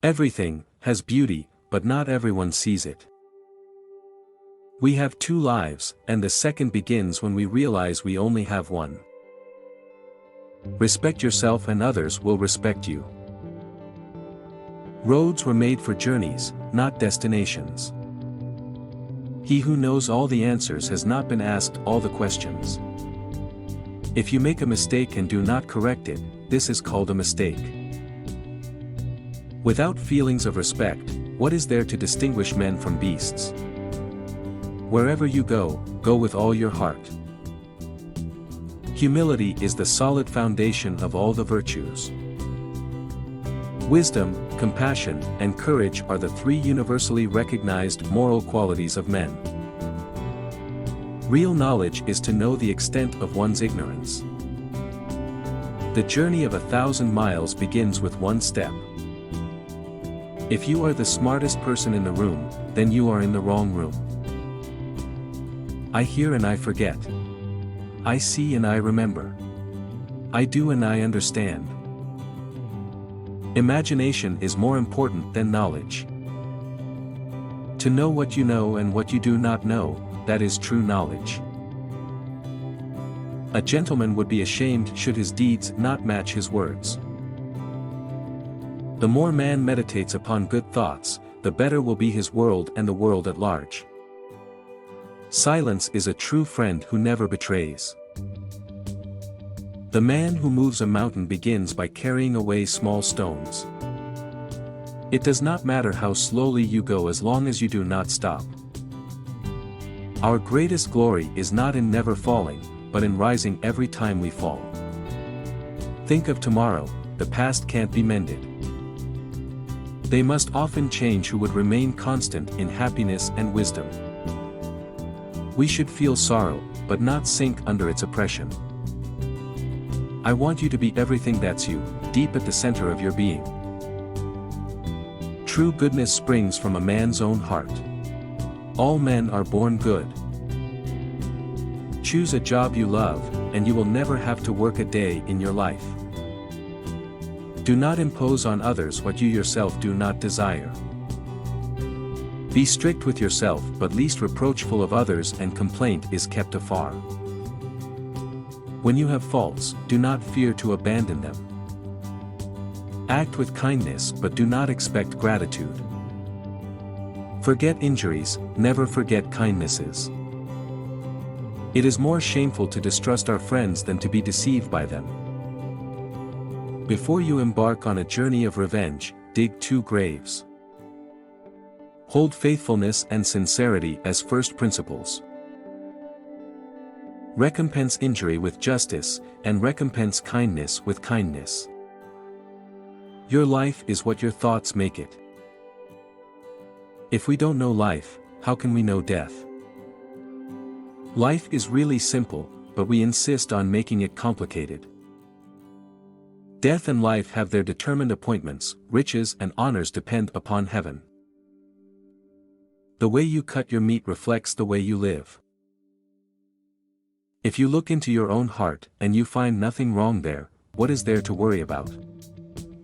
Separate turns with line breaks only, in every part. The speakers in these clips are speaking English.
Everything has beauty, but not everyone sees it. We have two lives, and the second begins when we realize we only have one. Respect yourself and others will respect you. Roads were made for journeys, not destinations. He who knows all the answers has not been asked all the questions. If you make a mistake and do not correct it, this is called a mistake. Without feelings of respect, what is there to distinguish men from beasts? Wherever you go, go with all your heart. Humility is the solid foundation of all the virtues. Wisdom, compassion, and courage are the three universally recognized moral qualities of men. Real knowledge is to know the extent of one's ignorance. The journey of 1,000 miles begins with one step. If you are the smartest person in the room, then you are in the wrong room. I hear and I forget. I see and I remember. I do and I understand. Imagination is more important than knowledge. To know what you know and what you do not know, that is true knowledge. A gentleman would be ashamed should his deeds not match his words. The more man meditates upon good thoughts, the better will be his world and the world at large. Silence is a true friend who never betrays. The man who moves a mountain begins by carrying away small stones. It does not matter how slowly you go as long as you do not stop. Our greatest glory is not in never falling, but in rising every time we fall. Think of tomorrow, the past can't be mended. They must often change who would remain constant in happiness and wisdom. We should feel sorrow, but not sink under its oppression. I want you to be everything that's you, deep at the center of your being. True goodness springs from a man's own heart. All men are born good. Choose a job you love, and you will never have to work a day in your life. Do not impose on others what you yourself do not desire. Be strict with yourself but least reproachful of others, and complaint is kept afar. When you have faults, do not fear to abandon them. Act with kindness but do not expect gratitude. Forget injuries, never forget kindnesses. It is more shameful to distrust our friends than to be deceived by them. Before you embark on a journey of revenge, dig 2 graves. Hold faithfulness and sincerity as first principles. Recompense injury with justice, and recompense kindness with kindness. Your life is what your thoughts make it. If we don't know life, how can we know death? Life is really simple, but we insist on making it complicated. Death and life have their determined appointments, riches and honors depend upon heaven. The way you cut your meat reflects the way you live. If you look into your own heart and you find nothing wrong there, what is there to worry about?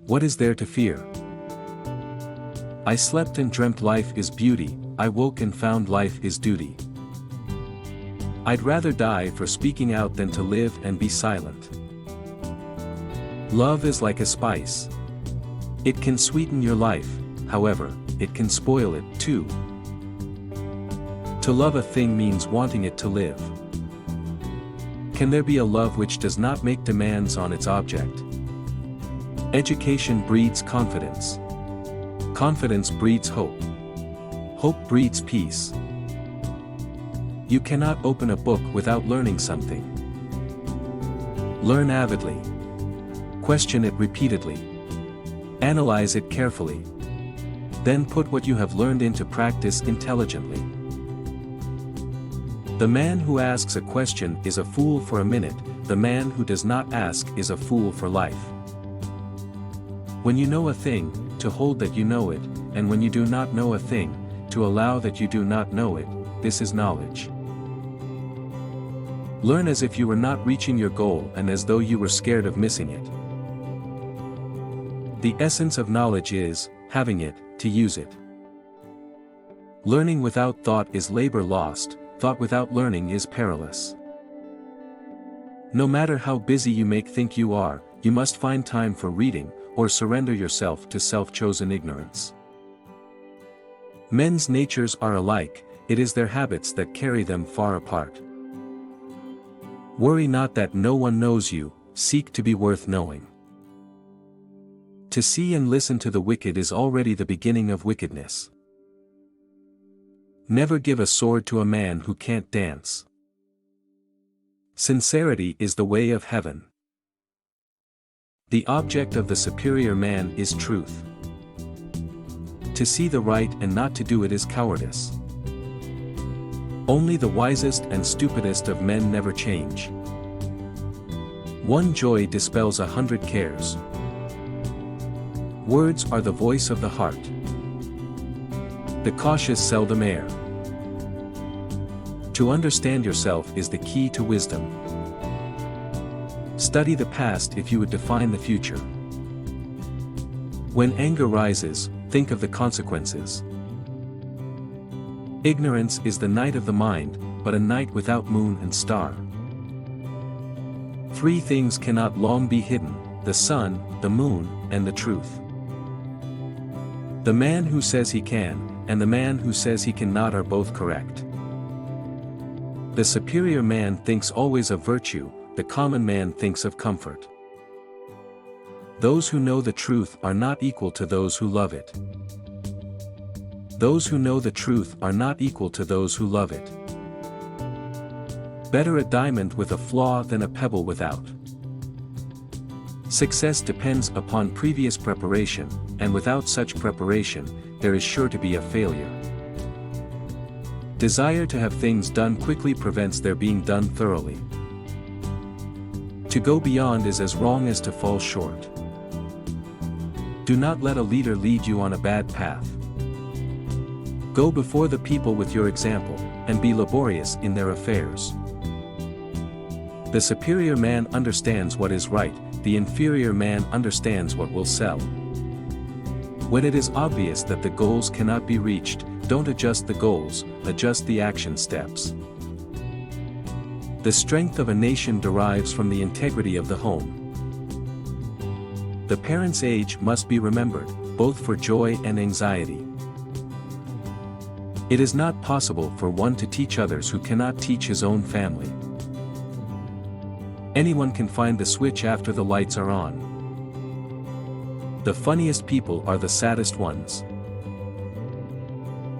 What is there to fear? I slept and dreamt life is beauty, I woke and found life is duty. I'd rather die for speaking out than to live and be silent. Love is like a spice. It can sweeten your life, however, it can spoil it too. To love a thing means wanting it to live. Can there be a love which does not make demands on its object? Education breeds confidence. Confidence breeds hope. Hope breeds peace. You cannot open a book without learning something. Learn avidly. Question it repeatedly. Analyze it carefully. Then put what you have learned into practice intelligently. The man who asks a question is a fool for a minute, the man who does not ask is a fool for life. When you know a thing, to hold that you know it, and when you do not know a thing, to allow that you do not know it, this is knowledge. Learn as if you were not reaching your goal and as though you were scared of missing it. The essence of knowledge is, having it, to use it. Learning without thought is labor lost, thought without learning is perilous. No matter how busy you may think you are, you must find time for reading, or surrender yourself to self-chosen ignorance. Men's natures are alike, it is their habits that carry them far apart. Worry not that no one knows you, seek to be worth knowing. To see and listen to the wicked is already the beginning of wickedness. Never give a sword to a man who can't dance. Sincerity is the way of heaven. The object of the superior man is truth. To see the right and not to do it is cowardice. Only the wisest and stupidest of men never change. One joy dispels 100 cares. Words are the voice of the heart. The cautious seldom err. To understand yourself is the key to wisdom. Study the past if you would define the future. When anger rises, think of the consequences. Ignorance is the night of the mind, but a night without moon and star. Three things cannot long be hidden: the sun, the moon, and the truth. The man who says he can, and the man who says he cannot are both correct. The superior man thinks always of virtue, the common man thinks of comfort. Those who know the truth are not equal to those who love it. Those who know the truth are not equal to those who love it. Better a diamond with a flaw than a pebble without. Success depends upon previous preparation, and without such preparation, there is sure to be a failure. Desire to have things done quickly prevents their being done thoroughly. To go beyond is as wrong as to fall short. Do not let a leader lead you on a bad path. Go before the people with your example, and be laborious in their affairs. The superior man understands what is right, the inferior man understands what will sell. When it is obvious that the goals cannot be reached, don't adjust the goals, adjust the action steps. The strength of a nation derives from the integrity of the home. The parent's age must be remembered, both for joy and anxiety. It is not possible for one to teach others who cannot teach his own family. Anyone can find the switch after the lights are on. The funniest people are the saddest ones.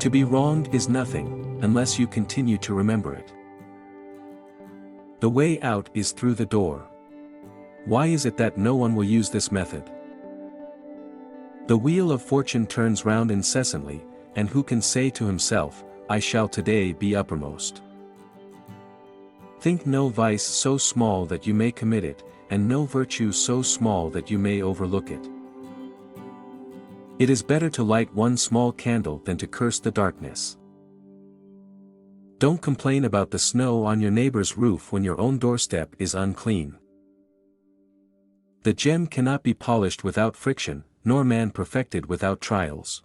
To be wronged is nothing, unless you continue to remember it. The way out is through the door. Why is it that no one will use this method? The wheel of fortune turns round incessantly, and who can say to himself, I shall today be uppermost? Think no vice so small that you may commit it, and no virtue so small that you may overlook it. It is better to light one small candle than to curse the darkness. Don't complain about the snow on your neighbor's roof when your own doorstep is unclean. The gem cannot be polished without friction, nor man perfected without trials.